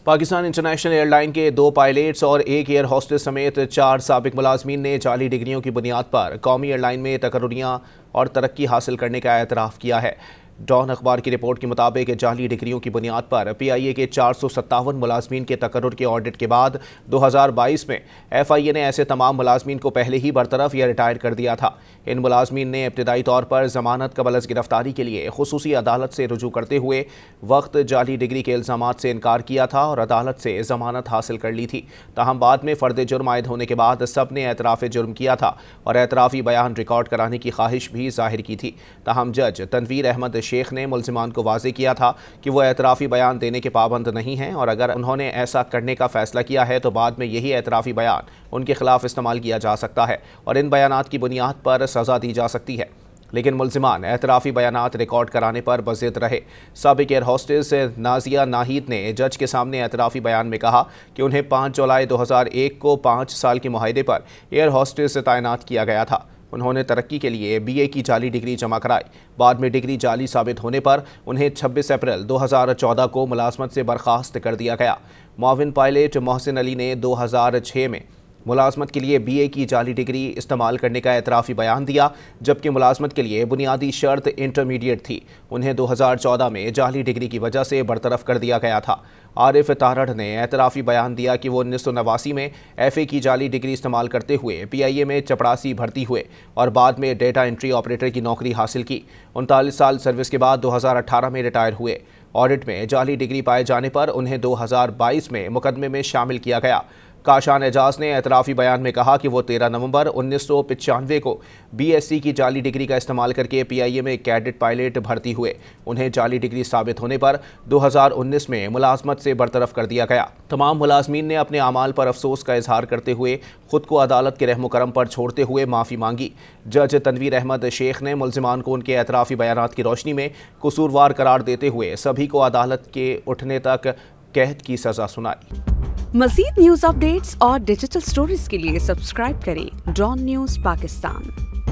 Pakistan international airline के 2 pilots और एक एयर होस्टेस समेत 4 साबिक मुलाजमीन ने जाली डिग्रियों की बुनियाद पर कौमी एयरलाइन में तकर्रुरियां और तरक्की हासिल करने का एतराफ़ किया है। डॉन अखबार की रिपोर्ट के मुताबिक जाली डिग्रियों की बुनियाद पर PIA के 457 मुलाजमीन के तकर्रुर के ऑडिट के बाद 2022 में FIA ने ऐसे तमाम मुलाजमीन को पहले ही बरतरफ या रिटायर कर दिया था। इन मुलाजमीन ने इब्तदाई तौर पर जमानत कबल गिरफ्तारी के लिए खुसूसी अदालत से रुजू करते हुए वक्त जाली डिग्री के इल्ज़ामात से इनकार किया था और अदालत से जमानत हासिल कर ली थी। ताहम बाद में फ़र्द जुर्म आयद होने के बाद सब ने एतराफ़ जुर्म किया था और एतराफ़ी बयान रिकॉर्ड कराने की ख्वाहिश भी जाहिर की थी। ताहम जज तनवीर अहमद शेख ने मुल्ज़िमान को वाज़े किया था कि वो एतराफ़ी बयान देने के पाबंद नहीं हैं और अगर उन्होंने ऐसा करने का फ़ैसला किया है तो बाद में यही एतराफ़ी बयान उनके खिलाफ इस्तेमाल किया जा सकता है और इन बयानात की बुनियाद पर सज़ा दी जा सकती है। लेकिन मुल्ज़िमान एतराफ़ी बयानात रिकॉर्ड कराने पर बज़िद रहे। साबिक एयर होस्टेस नाजिया नाहिद ने जज के सामने एतराफ़ी बयान में कहा कि उन्हें 5 जुलाई 2001 को 5 साल के मुआहदे पर एयर होस्टेस तैनात किया गया था। उन्होंने तरक्की के लिए BA की जाली डिग्री जमा कराई। बाद में डिग्री जाली साबित होने पर उन्हें 26 अप्रैल 2014 को मुलाजमत से बर्खास्त कर दिया गया। मुआविन पायलट मोहसिन अली ने 2006 में मुलाजमत के लिए BA की जाली डिग्री इस्तेमाल करने का एतराफ़ी बयान दिया, जबकि मुलाजमत के लिए बुनियादी शर्त इंटरमीडिएट थी। उन्हें 2014 में जाली डिग्री की वजह से बरतरफ कर दिया गया था। आरिफ तारड़ ने एतराफ़ी बयान दिया कि वो 1989 में FA की जाली डिग्री इस्तेमाल करते हुए PIA में चपड़ासी भर्ती हुए और बाद में डेटा एंट्री ऑपरेटर की नौकरी हासिल की। 39 साल सर्विस के बाद 2018 में रिटायर हुए। ऑडिट में जाली डिग्री पाए जाने पर उन्हें 2022 में मुकदमे में शामिल किया गया। काशान एजाज ने एतराफ़ी बयान में कहा कि वो 13 नवंबर 1995 को BSc की जाली डिग्री का इस्तेमाल करके PIA में कैडेट पायलट भर्ती हुए। उन्हें जाली डिग्री साबित होने पर 2019 में मुलाजमत से बरतरफ कर दिया गया। तमाम मुलाजमीन ने अपने अमाल पर अफसोस का इजहार करते हुए खुद को अदालत के रहमो करम पर छोड़ते हुए माफ़ी मांगी। जज तनवीर अहमद शेख ने मुल्ज़िमान को उनके एतराफ़ी बयानात की रोशनी में कसूरवार करार देते हुए सभी को अदालत के उठने तक कैद की सज़ा सुनाई। मज़ीद न्यूज़ अपडेट्स और डिजिटल स्टोरीज के लिए सब्सक्राइब करें डॉन न्यूज़ पाकिस्तान।